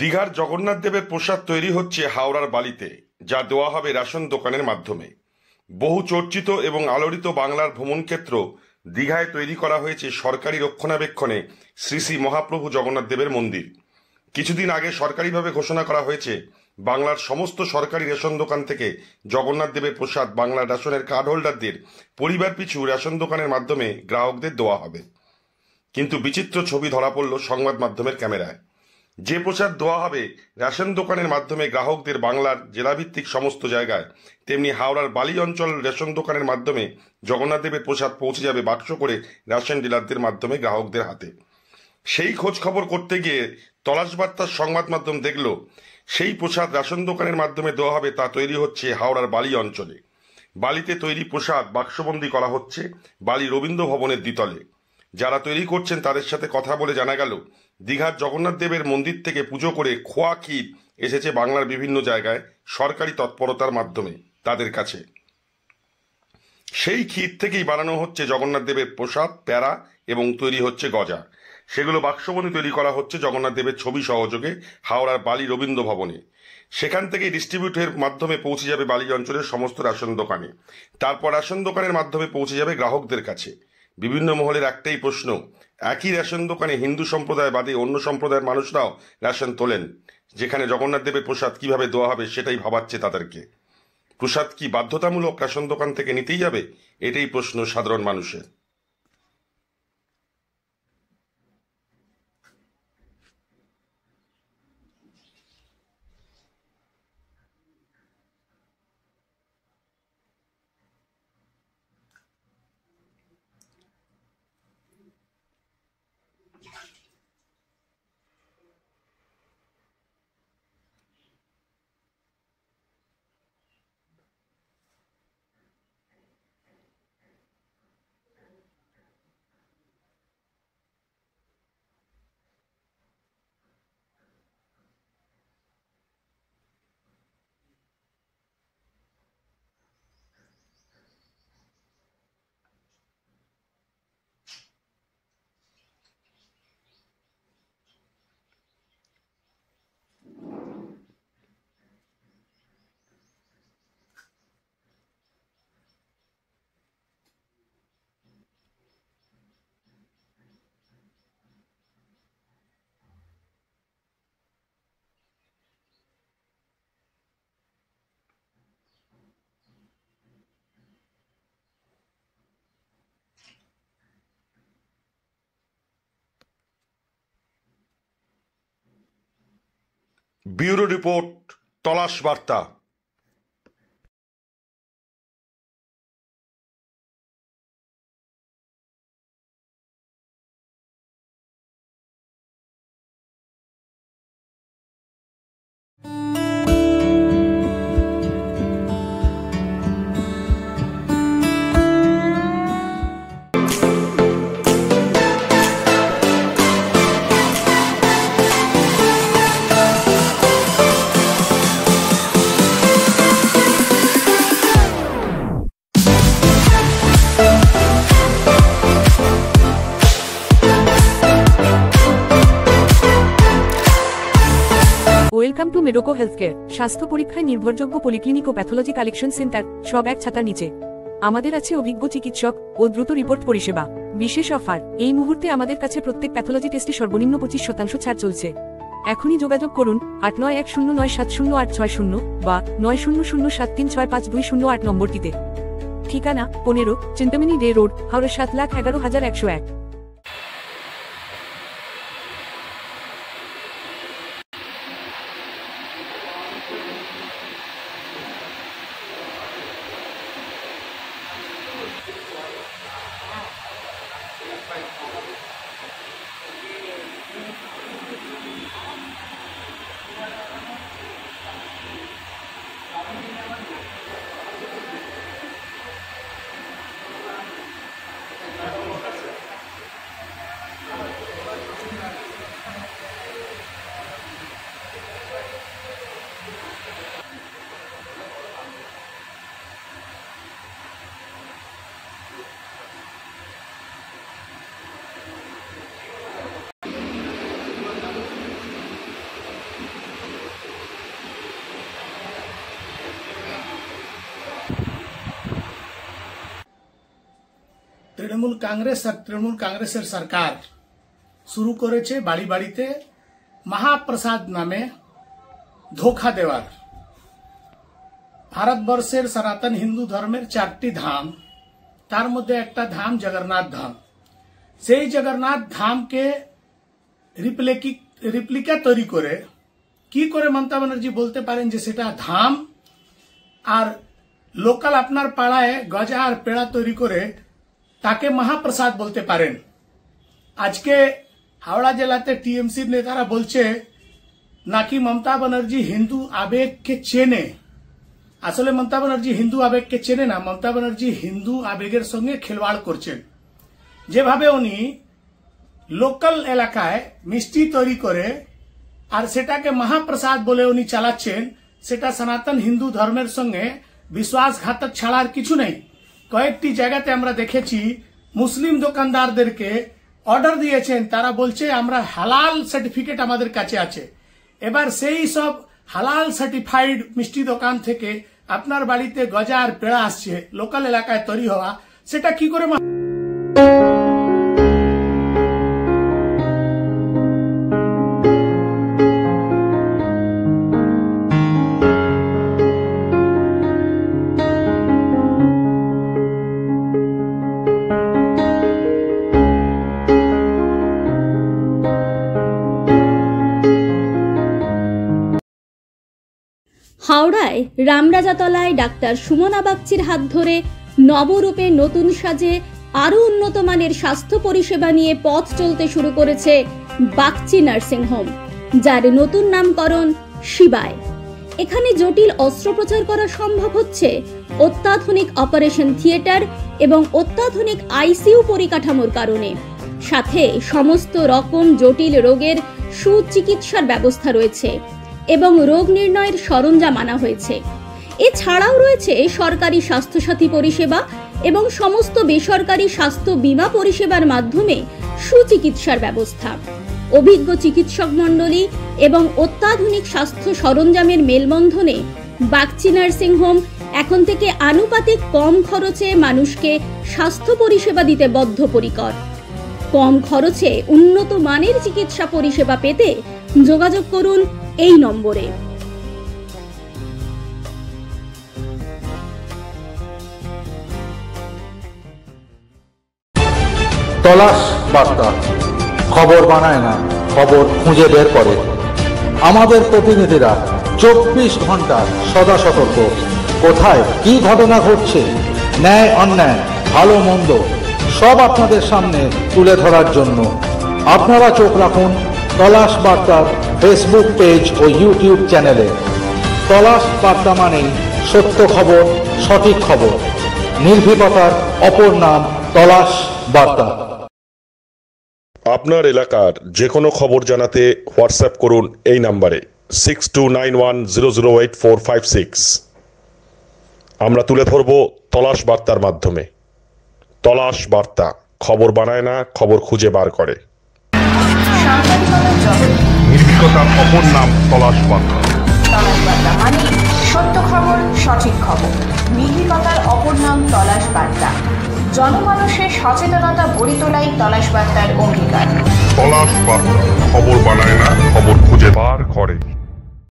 দীঘার জগন্নাথ দেবের প্রসাদ তৈরি হচ্ছে হাওড়ার বালিতে, যা দেওয়া হবে রেশন দোকানের মাধ্যমে। বহু চর্চিত এবং আলোড়িত বাংলার ভ্রমণক্ষেত্র দীঘায় তৈরি করা হয়েছে সরকারি রক্ষণাবেক্ষণে শ্রী শ্রী মহাপ্রভু জগন্নাথ দেবের মন্দির। কিছুদিন আগে সরকারিভাবে ঘোষণা করা হয়েছে বাংলার সমস্ত সরকারি রেশন দোকান থেকে জগন্নাথ দেবের প্রসাদ বাংলার রেশনের কার্ড হোল্ডারদের পরিবার পিছু রেশন দোকানের মাধ্যমে গ্রাহকদের দেওয়া হবে। কিন্তু বিচিত্র ছবি ধরা পড়ল সংবাদ মাধ্যমের ক্যামেরায়। যে প্রসাদ দেওয়া হবে রেশন দোকানের মাধ্যমে গ্রাহকদের বাংলার জেলাভিত্তিক সমস্ত জায়গায়, তেমনি হাওড়ার বালি অঞ্চল রেশন দোকানের মাধ্যমে জগন্নাথ দেবের প্রসাদ পৌঁছে যাবে বাক্স করে রেশন ডিলারদের মাধ্যমে গ্রাহকদের হাতে। সেই খোঁজ খবর করতে গিয়ে তলাশ বার্তার সংবাদ মাধ্যম দেখল সেই প্রসাদ রেশন দোকানের মাধ্যমে দেওয়া হবে তা তৈরি হচ্ছে হাওড়ার বালি অঞ্চলে। বালিতে তৈরি প্রসাদ বাক্সবন্দি করা হচ্ছে বালি রবীন্দ্র ভবনের দ্বিতলে। যারা তৈরি করছেন তাদের সাথে কথা বলে জানা গেল, দীঘার জগন্নাথ দেবের মন্দির থেকে পুজো করে খোয়া ক্ষীর এসেছে বাংলার বিভিন্ন জায়গায় সরকারি তৎপরতার মাধ্যমে তাদের কাছে। সেই ক্ষীর থেকেই বানানো হচ্ছে জগন্নাথ দেবের প্রসাদ, প্যারা এবং তৈরি হচ্ছে গজা। সেগুলো বাক্সবন্দি তৈরি করা হচ্ছে জগন্নাথ দেবের ছবি সহযোগে হাওড়ার বালি রবীন্দ্র ভবনে। সেখান থেকে ডিস্ট্রিবিউটের মাধ্যমে পৌঁছে যাবে বালি অঞ্চলের সমস্ত রেশন দোকানে। তারপর রেশন দোকানের মাধ্যমে পৌঁছে যাবে গ্রাহকদের কাছে। বিভিন্ন মহলের একটাই প্রশ্ন, একই রেশন দোকানে হিন্দু সম্প্রদায় বাদে অন্য সম্প্রদায়ের মানুষরাও রেশন তোলেন, যেখানে জগন্নাথ দেবের প্রসাদ কিভাবে দেওয়া হবে সেটাই ভাবাচ্ছে তাদেরকে। প্রসাদ কি বাধ্যতামূলক রেশন দোকান থেকে নিতেই যাবে? এটাই প্রশ্ন সাধারণ মানুষের। ব্যুরো রিপোর্ট, তলাশ বার্তা। Welcome to মেডোকো healthcare. স্বাস্থ্য পরীক্ষায় নির্ভরযোগ্য পলিক্লিনিক ও প্যাথোলজি কালেকশন সেন্টার, সব এক ছাতার নিচে। আমাদের আছে অভিজ্ঞ চিকিৎসক ও দ্রুত রিপোর্ট পরিষেবা। বিশেষ অফার, এই মুহূর্তে আমাদের কাছে প্রত্যেক প্যাথোলজি টেস্টে সর্বনিম্ন 25% ছাড় চলছে। এখনই যোগাযোগ করুন 8910970860 বা 9007365208 নম্বরটিতে। ঠিকানা 15 চিন্তামণি রে রোড, হাওড়া 7,11,101। তৃণমূল কংগ্রেস আর তৃণমূল কংগ্রেসের সরকার শুরু করেছে বাড়ি বাড়িতে মহাপ্রসাদ নামে ধোঁকা দেওয়ার। ভারতবর্ষের সনাতন হিন্দু ধর্মের 4টি ধাম, তার মধ্যে একটা ধাম জগন্নাথ ধাম। সেই জগন্নাথ ধামকে রিপ্লিকা তৈরি করে কি করে মমতা ব্যানার্জি বলতে পারেন যে সেটা ধাম, আর লোকাল আপনার পাড়ায় গজা আর পেড়া তৈরি করে তাকে মহাপ্রসাদ বলতে পারেন? আজকে হাওড়া জেলাতে টিএমসির নেতারা বলছে নাকি মমতা ব্যানার্জি হিন্দু আবেগকে চেনে। আসলে মমতা ব্যানার্জি হিন্দু আবেগকে চেনে না, মমতা ব্যানার্জি হিন্দু আবেগের সঙ্গে খেলবাড় করছেন। যেভাবে উনি লোকাল এলাকায় মিষ্টি তৈরি করে আর সেটাকে মহাপ্রসাদ বলে উনি চালাচ্ছেন, সেটা সনাতন হিন্দু ধর্মের সঙ্গে বিশ্বাসঘাতক ছাড়া আর কিছু নেই। কয়েকটি জায়গাতে আমরা দেখেছি মুসলিম দোকানদারদেরকে অর্ডার দিয়েছেন, তারা বলছে আমরা হালাল সার্টিফিকেট আমাদের কাছে আছে। এবার সেই সব হালাল সার্টিফাইড মিষ্টি দোকান থেকে আপনার বাড়িতে গজা আর পেড়া আসছে লোকাল এলাকায় তৈরি হওয়া, সেটা কি করে হাওড়ায় রামরাজাতলায় ডাক্তার সুমনা বাগচির হাত ধরে নবরূপে নতুন সাজে আরও উন্নত মানের স্বাস্থ্য পরিষেবা নিয়ে পথ চলতে শুরু করেছে বাগচি নার্সিং হোম, যার নতুন নামকরণ শিবায়। এখানে জটিল অস্ত্রোপচার করা সম্ভব হচ্ছে অত্যাধুনিক অপারেশন থিয়েটার এবং অত্যাধুনিক আইসিইউ পরিকাঠামোর কারণে। সাথে সমস্ত রকম জটিল রোগের সুচিকিৎসার ব্যবস্থা রয়েছে এবং রোগ নির্ণয়ের সরঞ্জাম আনা হয়েছে। এছাড়াও রয়েছে সরকারি স্বাস্থ্যসাথী পরিষেবা এবং সমস্ত বেসরকারি স্বাস্থ্য বীমা পরিষেবার মাধ্যমে সুচিকিৎসার ব্যবস্থা। অভিজ্ঞ চিকিৎসক মণ্ডলী এবং অত্যাধুনিক স্বাস্থ্য সরঞ্জামের মেলবন্ধনে বাগচি নার্সিং হোম এখন থেকে আনুপাতিক কম খরচে মানুষকে স্বাস্থ্য পরিষেবা দিতে বদ্ধপরিকর। কম খরচে উন্নত মানের চিকিৎসা পরিষেবা পেতে যোগাযোগ করুন এই নম্বরে। তলাশ বার্তা, খবর বানায় না, খবর খুঁজে বের করে। আমাদের প্রতিনিধিরা 24 ঘন্টা সদা সতর্ক, কোথায় কি ঘটনা ঘটছে, ন্যায় অন্যায়, ভালো মন্দ সব আপনাদের সামনে তুলে ধরার জন্য আপনারা চোখ রাখুন তলাশ বার্তার ফেসবুক পেজ ও ইউটিউব চ্যানেলে। তলাশ বার্তা মানেই সত্য খবর, সঠিক খবর, নির্ভীকতার অপর নাম তলাশ বার্তা। আপনার এলাকার যে কোনো খবর জানাতে হোয়াটসঅ্যাপ করুন এই নাম্বারে 6291008456। আমরা তুলে ধরব তলাশ বার্তার মাধ্যমে। তলাশ বার্তা, খবর বানায় না, খবর খুঁজে বার করে। নির্ভীকতার অপর নাম তলাশ বার্তা। তলাশ বার্তা মানে সত্য খবর, সঠিক খবর, নির্ভীকতার অপর নাম তলাশ বার্তা। জনমানুষের সচেতনতা গড়ে তোলাই তলাশ বার্তার অঙ্গীকার। তলাশ বার্তা, খবর বানায় না, খবর খুঁজে বার করে।